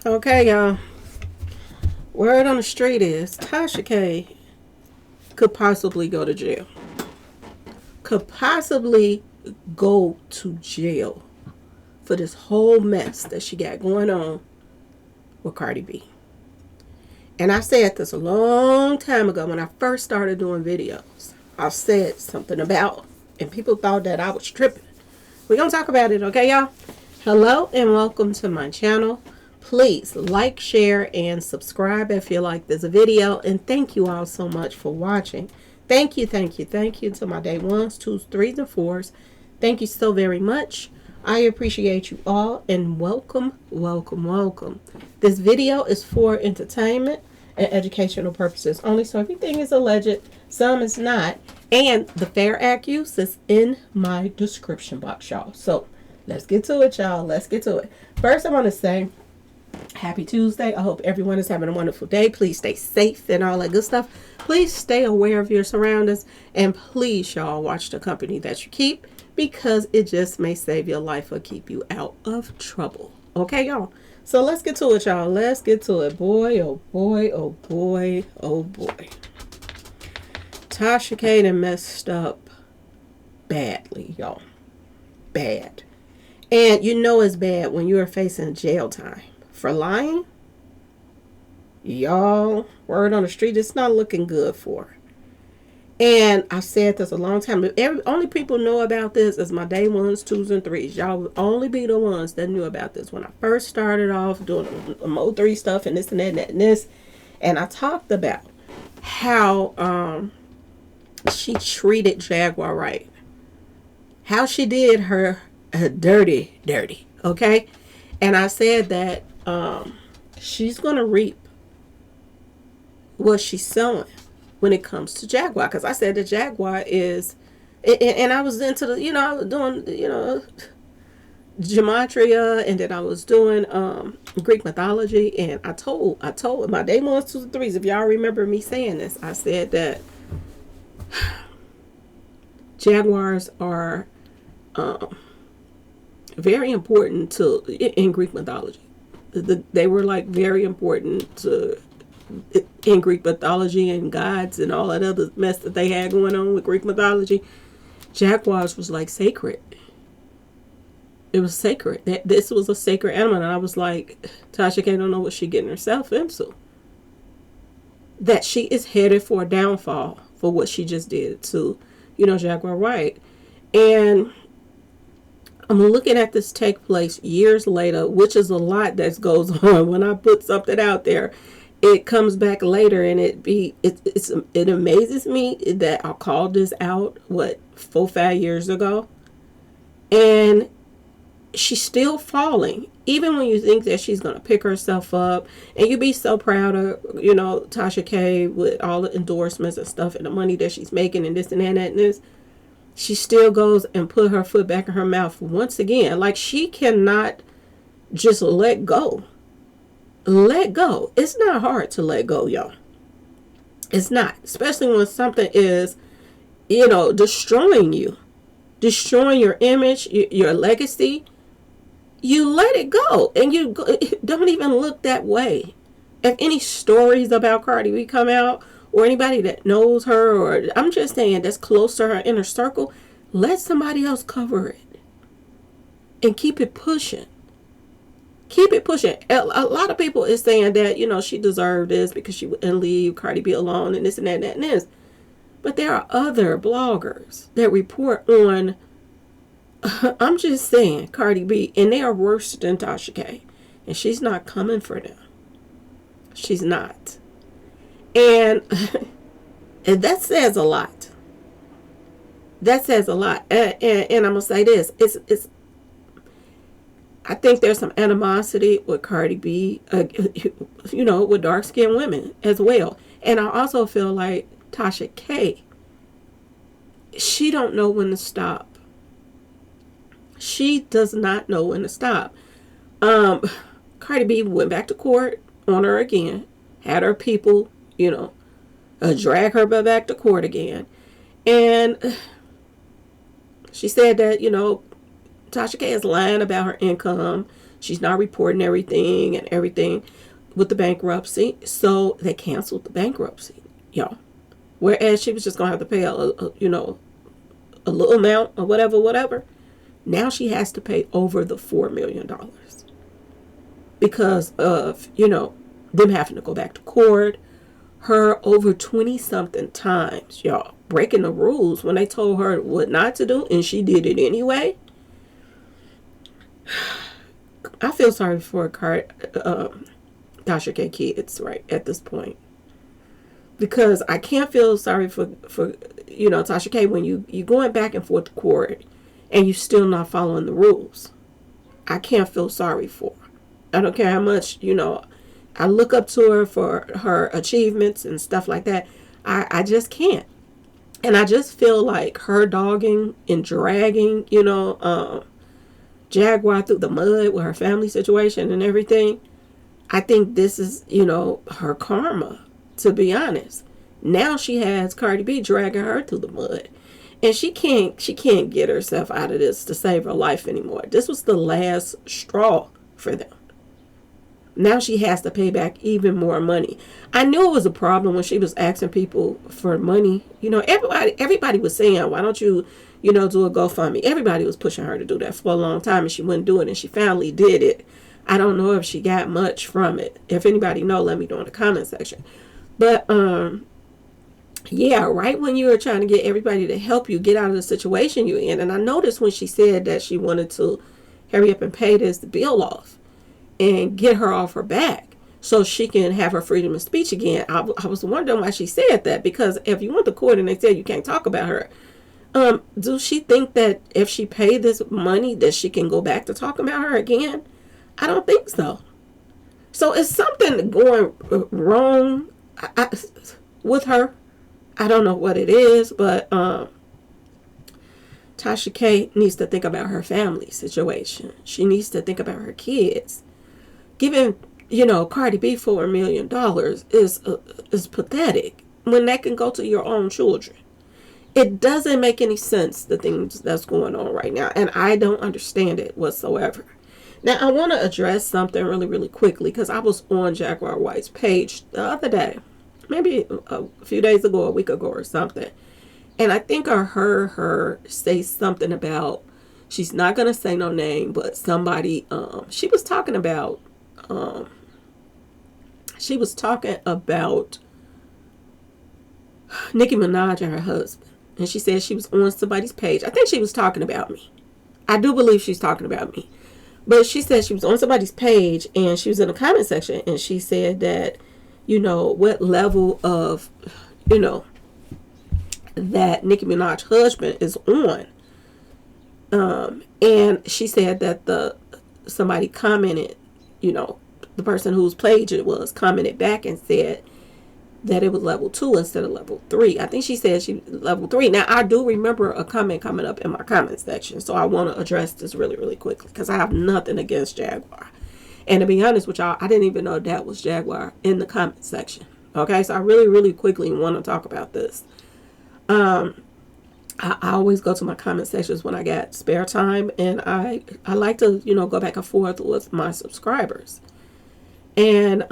Okay, y'all. Word on the street is Tasha K could possibly go to jail. Could possibly go to jail for this whole mess that she got going on with Cardi B. And I said this a long time ago when I first started doing videos. I said something about, and people thought that I was tripping. We're going to talk about it, okay, y'all? Hello and welcome to my channel. Please like, share, and subscribe if you like this video. And thank you all so much for watching. Thank you to my day ones, twos, threes, and fours. Thank you so very much. I appreciate you all and welcome. This video is for entertainment and educational purposes only, so everything is alleged, some is not, and the Fair Act use is in my description box, y'all. So let's get to it, y'all. Let's get to it. First, I want to say happy Tuesday. I hope everyone is having a wonderful day. Please stay safe and all that good stuff. Please stay aware of your surroundings, and please, y'all, watch the company that you keep, because it just may save your life or keep you out of trouble. Okay, y'all? So let's get to it, y'all. Let's get to it. Boy, oh boy, oh boy, oh boy. Tasha K done messed up badly, y'all. Bad. And you know it's bad when you are facing jail time for lying. Y'all, word on the street, it's not looking good for her. And I said this a long time. Only people know about this is my day ones, twos, and threes. Y'all would only be the ones that knew about this when I first started off doing Mo3 stuff and this and that and that and this. And I talked about how she treated Jaguar Wright. How she did her dirty. Okay? And I said that she's going to reap what she's sowing when it comes to Jaguar, because I said the Jaguar is, and I was into the, I was doing, gematria, and then I was doing Greek mythology, and I told my day ones, twos, and threes, if y'all remember me saying this, I said that Jaguars are very important to in Greek mythology. They were like very important to in Greek mythology and gods and all that other mess that they had going on with Greek mythology. Jaguars was like sacred. It was sacred. This was a sacred animal, and I was like, Tasha K don't know what she getting herself into. That she is headed for a downfall for what she just did to, Jaguar Wright. And I'm looking at this take place years later, which is a lot that goes on. When I put something out there, it comes back later, and it amazes me that I called this out 4-5 years ago, and she's still falling, even when you think that she's gonna pick herself up, and you be so proud of Tasha K with all the endorsements and stuff and the money that she's making and this and that and this. She still goes and put her foot back in her mouth once again. Like, she cannot just let go. Let go. It's not hard to let go, y'all. It's not. Especially when something is, destroying you. Destroying your image, your legacy. You let it go. And you don't even look that way. If any stories about Cardi B come out, or anybody that knows her, or I'm just saying that's close to her inner circle, let somebody else cover it. And keep it pushing. Keep it pushing. A lot of people is saying that, she deserved this because she wouldn't leave Cardi B alone and this and that and that and this. But there are other bloggers that report on, I'm just saying, Cardi B, and they are worse than Tasha K. And she's not coming for them. She's not. And that says a lot. That says a lot. And I'm going to say this. I think there's some animosity with Cardi B, with dark-skinned women as well. And I also feel like Tasha K, she don't know when to stop. She does not know when to stop. Cardi B went back to court on her again, had her people, drag her back to court again. And she said that, Tasha K is lying about her income. She's not reporting everything and everything with the bankruptcy. So they canceled the bankruptcy, y'all. Whereas she was just going to have to pay a little amount or whatever. Now she has to pay over the $4 million because of, them having to go back to court. Her over 20 something times, y'all, breaking the rules when they told her what not to do, and she did it anyway. I feel sorry for Tasha K kids right at this point, because I can't feel sorry for Tasha K when you going back and forth to court and you still not following the rules. I can't feel sorry for her. I don't care how much I look up to her for her achievements and stuff like that. I just can't. And I just feel like her dogging and dragging, Jaguar through the mud with her family situation and everything. I think this is, her karma, to be honest. Now she has Cardi B dragging her through the mud. And she can't get herself out of this to save her life anymore. This was the last straw for them. Now she has to pay back even more money. I knew it was a problem when she was asking people for money. Everybody was saying, why don't you, do a GoFundMe? Everybody was pushing her to do that for a long time, and she wouldn't do it, and she finally did it. I don't know if she got much from it. If anybody know, let me know in the comment section. But, yeah, right when you were trying to get everybody to help you get out of the situation you're in, and I noticed when she said that she wanted to hurry up and pay the bill off and get her off her back so she can have her freedom of speech again. I was wondering why she said that, because if you went to court and they said you can't talk about her, do she think that if she paid this money that she can go back to talking about her again? I don't think so. So it's something going wrong with her. I don't know what it is, but Tasha K needs to think about her family situation. She needs to think about her kids. Giving, Cardi B $4 million is pathetic when that can go to your own children. It doesn't make any sense, the things that's going on right now, and I don't understand it whatsoever. Now, I want to address something really, really quickly, because I was on Jaguar Wright's page the other day, maybe a few days ago, a week ago or something, and I think I heard her say something about, she's not going to say no name, but somebody, she was talking about Nicki Minaj and her husband. And she said she was on somebody's page. I think she was talking about me. I do believe she's talking about me. But she said she was on somebody's page and she was in the comment section and she said that, what level of, that Nicki Minaj's husband is on. And she said that somebody commented, the person whose page it was commented back and said that it was level 2 instead of level 3. I think she said she was level 3. Now, I do remember a comment coming up in my comment section, so I want to address this really, really quickly because I have nothing against Jaguar. And to be honest with y'all, I didn't even know that was Jaguar in the comment section. Okay, so I really, really quickly want to talk about this. I always go to my comment sections when I got spare time, and I like to, go back and forth with my subscribers. And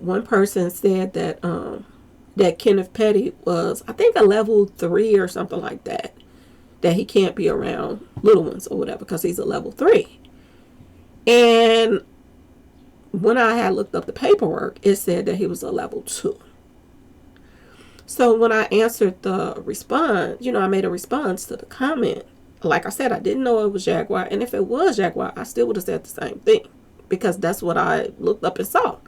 one person said that that Kenneth Petty was, I think, a level 3 or something like that he can't be around little ones or whatever because he's a level 3. And when I had looked up the paperwork, it said that he was a level 2. So when I answered the response, I made a response to the comment. Like I said, I didn't know it was Jaguar. And if it was Jaguar, I still would have said the same thing. Because that's what I looked up and saw.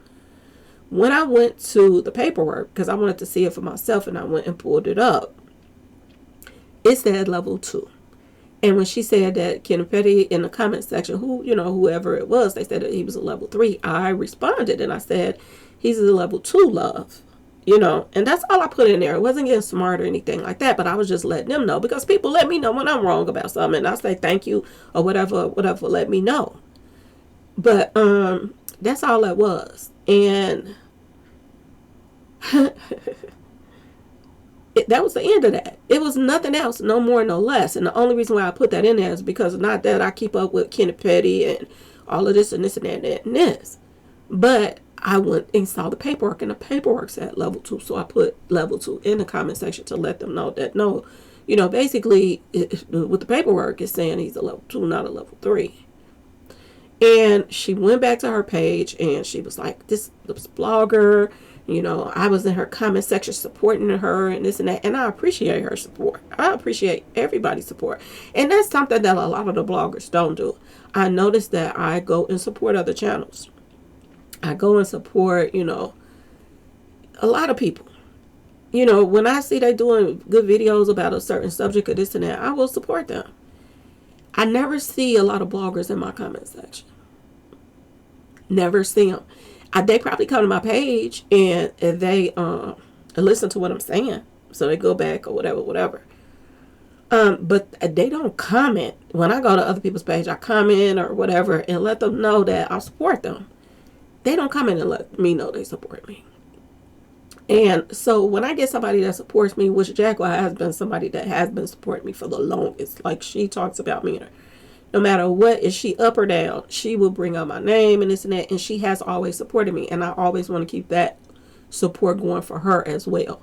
When I went to the paperwork, because I wanted to see it for myself, and I went and pulled it up, it said level 2. And when she said that Kenneth Petty in the comment section, whoever it was, they said that he was a level 3, I responded and I said, he's a level 2, love. And that's all I put in there. It wasn't getting smart or anything like that, but I was just letting them know, because people let me know when I'm wrong about something, and I say thank you or whatever, let me know. But that's all it was. And that was the end of that. It was nothing else, no more, no less. And the only reason why I put that in there is because not that I keep up with Kenneth Petty and all of this and this and that and that and this. But I went and saw the paperwork, and the paperwork said level 2. So I put level 2 in the comment section to let them know that no, basically with the paperwork, it's saying he's a level 2, not a level 3. And she went back to her page and she was like, this blogger, I was in her comment section supporting her and this and that. And I appreciate her support. I appreciate everybody's support. And that's something that a lot of the bloggers don't do. I noticed that I go and support other channels. I go and support, a lot of people. When I see they doing good videos about a certain subject or this and that, I will support them. I never see a lot of bloggers in my comment section. Never see them. They probably come to my page and they listen to what I'm saying. So they go back or whatever. But they don't comment. When I go to other people's page, I comment or whatever and let them know that I support them. They don't comment and let me know they support me. And so when I get somebody that supports me, which Jaguar has been somebody that has been supporting me for the longest, like she talks about me, no matter what, is she up or down, she will bring up my name and this and that, and she has always supported me, and I always want to keep that support going for her as well.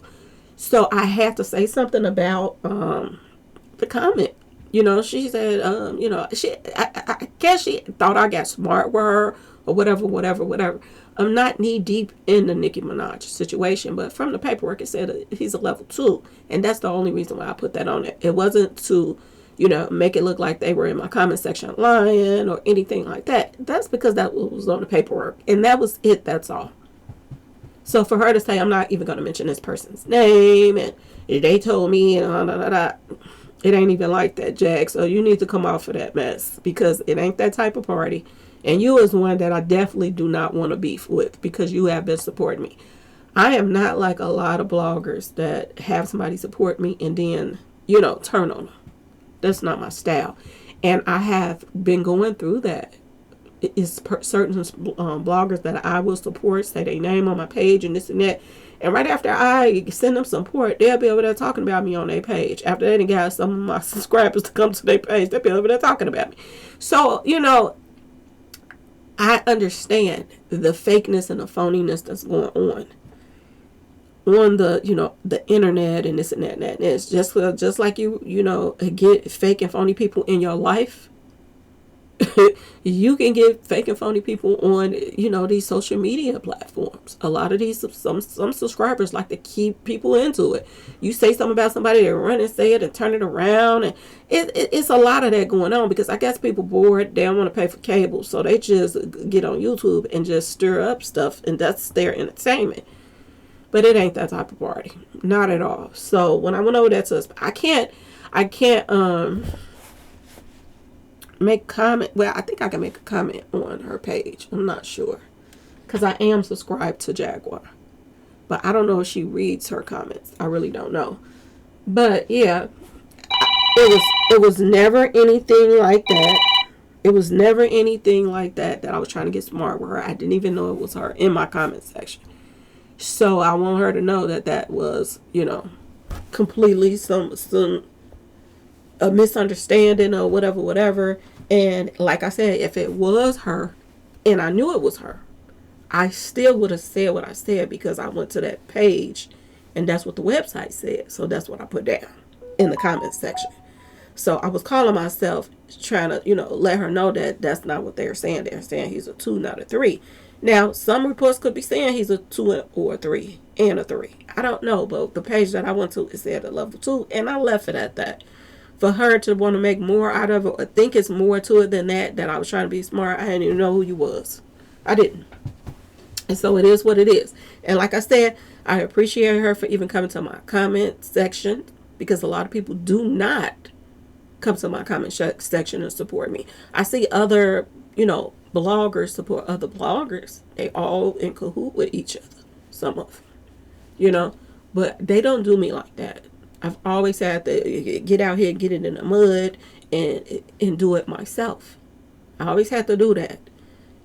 So I have to say something about the comment. She said, I guess she thought I got smart with her or whatever. I'm not knee deep in the Nicki Minaj situation, but from the paperwork it said he's a level 2, and that's the only reason why I put that on it. It wasn't to, make it look like they were in my comment section lying or anything like that. That's because that was on the paperwork, and that was it. That's all. So for her to say I'm not even going to mention this person's name and they told me and it ain't even like that, Jag. So you need to come off of that mess because it ain't that type of party. And you is one that I definitely do not want to beef with because you have been supporting me. I am not like a lot of bloggers that have somebody support me and then, turn on them. That's not my style. And I have been going through that. It's certain bloggers that I will support, say their name on my page and this and that. And right after I send them support, they'll be over there talking about me on their page. After they done got some of my subscribers to come to their page, they'll be over there talking about me. So, I understand the fakeness and the phoniness that's going on the, the internet and this and that and that. And it's just like you get fake and phony people in your life. You can get fake and phony people on, these social media platforms. A lot of these, some subscribers like to keep people into it. You say something about somebody, they run and say it and turn it around. And it's a lot of that going on because I guess people bored. They don't want to pay for cable. So they just get on YouTube and just stir up stuff. And that's their entertainment. But it ain't that type of party. Not at all. So when I went over there to, I can't make comment. Well, I think I can make a comment on her page. I'm not sure because I am subscribed to Jaguar, but I don't know if she reads her comments. I really don't know. But yeah, it was never anything like that. It was never anything like that I was trying to get smart with her. I didn't even know it was her in my comment section. So I want her to know that was, completely a misunderstanding or whatever. And like I said, if it was her and I knew it was her, I still would have said what I said because I went to that page and that's what the website said. So that's what I put down in the comment section. So I was calling myself trying to, let her know that that's not what they're saying. They're saying he's a 2, not a 3. Now, some reports could be saying he's a 2 or a 3 and a 3. I don't know, but the page that I went to, it said a level 2, and I left it at that. For her to want to make more out of it or think it's more to it than that I was trying to be smart, I didn't even know who you was. I didn't. And so it is what it is. And like I said, I appreciate her for even coming to my comment section because a lot of people do not come to my comment section and support me. I see other, bloggers support other bloggers. They all in cahoot with each other. Some of them, but they don't do me like that. I've always had to get out here and get it in the mud and do it myself. I always had to do that.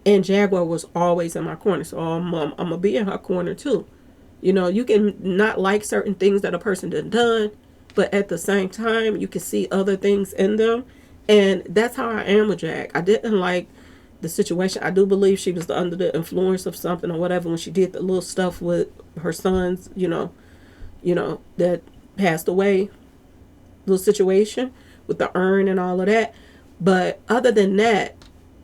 And Jaguar was always in my corner. So I'm going to be in her corner too. You can not like certain things that a person done, but at the same time, you can see other things in them. And that's how I am with Jag. I didn't like, the situation. I do believe she was under the influence of something or whatever when she did the little stuff with her sons, that passed away, little situation with the urn and all of that. But other than that,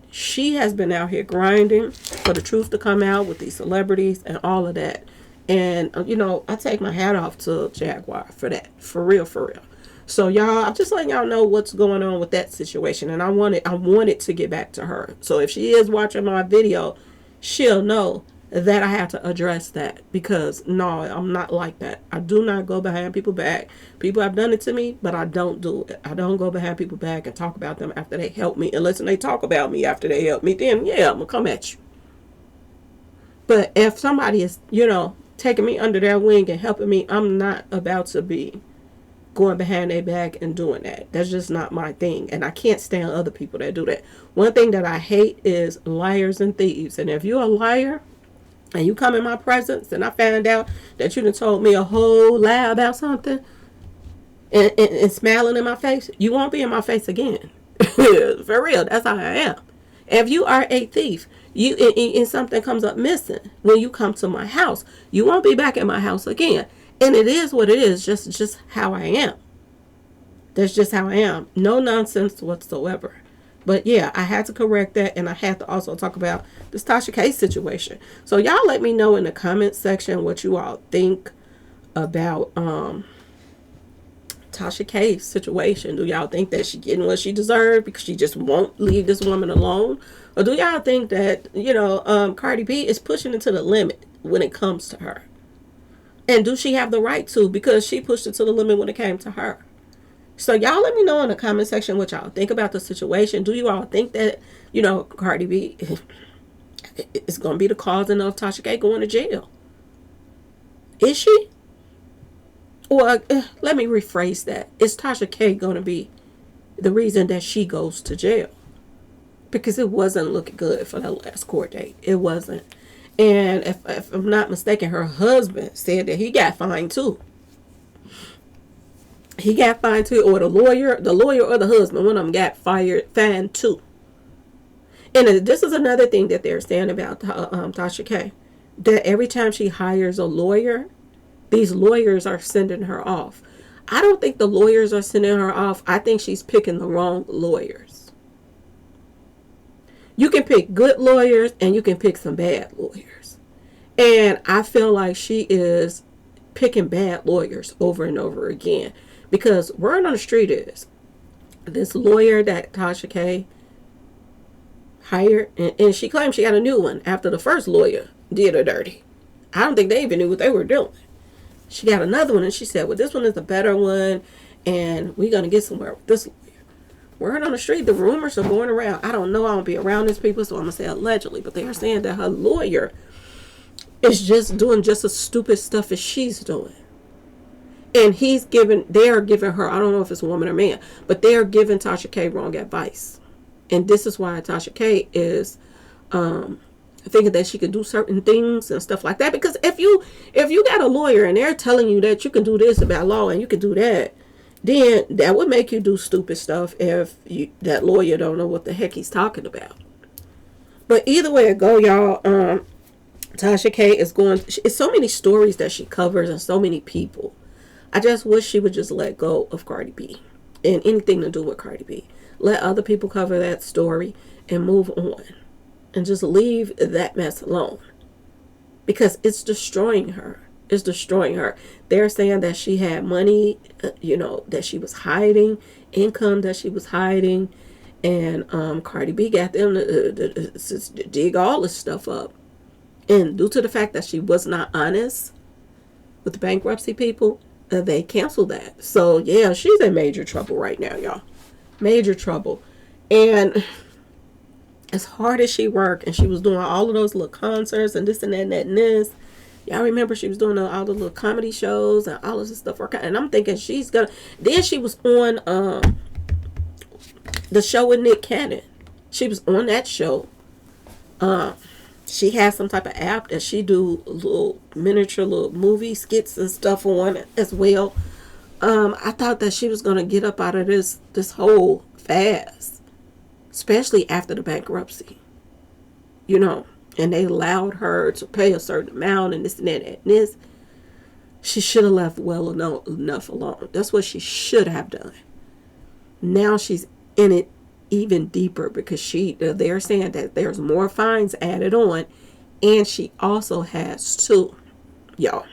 she has been out here grinding for the truth to come out with these celebrities and all of that. And, I take my hat off to Jaguar for that. For real, for real. So, y'all, I'm just letting y'all know what's going on with that situation. And I wanted to get back to her. So if she is watching my video, she'll know that I have to address that. Because, no, I'm not like that. I do not go behind people's back. People have done it to me, but I don't do it. I don't go behind people's back and talk about them after they help me. Unless they talk about me after they help me, then, yeah, I'm going to come at you. But if somebody is, taking me under their wing and helping me, I'm not about to be going behind their back and doing that. That's just not my thing. And I can't stand other people that do that. One thing that I hate is liars and thieves. And if you're a liar and you come in my presence and I find out that you done told me a whole lie about something and smiling in my face, you won't be in my face again. For real, that's how I am. If you are a thief, and something comes up missing when you come to my house, you won't be back at my house again. And it is what it is, just how I am. That's just how I am. No nonsense whatsoever. But yeah, I had to correct that, and I had to also talk about this Tasha K situation. So y'all let me know in the comment section what you all think about Tasha K's situation. Do y'all think that she getting what she deserved because she just won't leave this woman alone? Or do y'all think that, Cardi B is pushing it to the limit when it comes to her? And do she have the right to, because she pushed it to the limit when it came to her? So y'all let me know in the comment section what y'all think about the situation. Do you all think that, Cardi B is going to be the cause of Tasha K going to jail? Is she? Or let me rephrase that. Is Tasha K going to be the reason that she goes to jail? Because it wasn't looking good for that last court date. It wasn't. And if I'm not mistaken, her husband said that he got fined too. He got fined too, or the lawyer or the husband, one of them got fined too. And this is another thing that they're saying about Tasha K. That every time she hires a lawyer, these lawyers are sending her off. I don't think the lawyers are sending her off. I think she's picking the wrong lawyers. You can pick good lawyers and you can pick some bad lawyers. And I feel like she is picking bad lawyers over and over again. Because word on the street is this lawyer that Tasha K hired, and she claims she got a new one after the first lawyer did her dirty. I don't think they even knew what they were doing. She got another one and she said, well, this one is a better one and we're going to get somewhere with this lawyer. Word on the street, the rumors are going around. I don't know. I don't be around these people, so I'm going to say allegedly. But they are saying that her lawyer is just doing just as stupid stuff as she's doing. And they are giving her, I don't know if it's a woman or man, but they are giving Tasha K wrong advice. And this is why Tasha K is thinking that she can do certain things and stuff like that. Because if you got a lawyer and they're telling you that you can do this about law and you can do that, then that would make you do stupid stuff if that lawyer don't know what the heck he's talking about. But either way it go, y'all, Tasha K is going, it's so many stories that she covers and so many people. I just wish she would just let go of Cardi B and anything to do with Cardi B. Let other people cover that story and move on. And just leave that mess alone. Because it's destroying her. It's destroying her. They're saying that she had money, that she was hiding, income that she was hiding. And Cardi B got them to dig all this stuff up. And due to the fact that she was not honest with the bankruptcy people, they canceled that. So, yeah, she's in major trouble right now, y'all. Major trouble. And as hard as she worked, and she was doing all of those little concerts and this and that and that and this. Y'all remember she was doing all the little comedy shows and all of this stuff. And I'm thinking she's going to... Then she was on the show with Nick Cannon. She was on that show. She has some type of app that she do little miniature little movie skits and stuff on as well. I thought that she was going to get up out of this hole fast. Especially after the bankruptcy. you know, and they allowed her to pay a certain amount and this and that and this. She should have left well enough alone. That's what she should have done. Now she's in it even deeper because they're saying that there's more fines added on, and she also has to, y'all,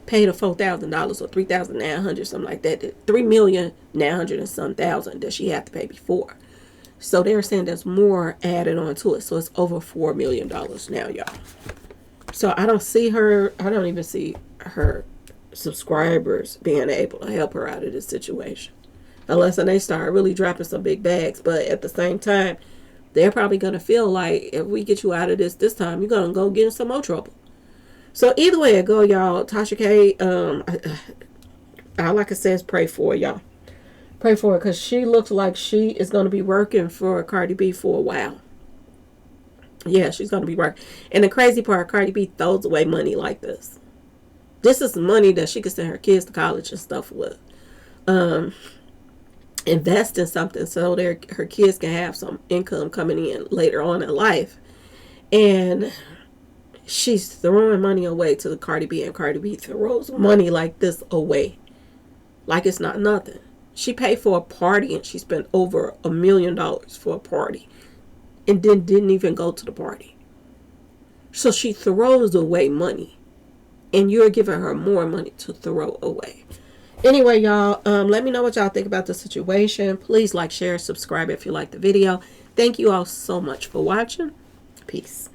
pay the $4,000 or $3,900, something like that, $3,900,000 and some thousand that she had to pay before. So they're saying there's more added on to it. So it's over $4 million now, y'all. So I don't even see her subscribers being able to help her out of this situation. Unless they start really dropping some big bags. But at the same time, they're probably going to feel like if we get you out of this time, you're going to go get in some more trouble. So either way it go, y'all, Tasha K, all I can say is pray for her, y'all. Pray for her because she looks like she is going to be working for Cardi B for a while. Yeah, she's going to be working. And the crazy part, Cardi B throws away money like this. This is money that she could send her kids to college and stuff with. Invest in something so her kids can have some income coming in later on in life. And she's throwing money away to the Cardi B, and Cardi B throws money like this away like it's not nothing. She paid for a party and she spent over $1 million for a party and then didn't even go to the party. So she throws away money, and you're giving her more money to throw away. Anyway, y'all, let me know what y'all think about the situation. Please like, share, subscribe if you like the video. Thank you all so much for watching. Peace.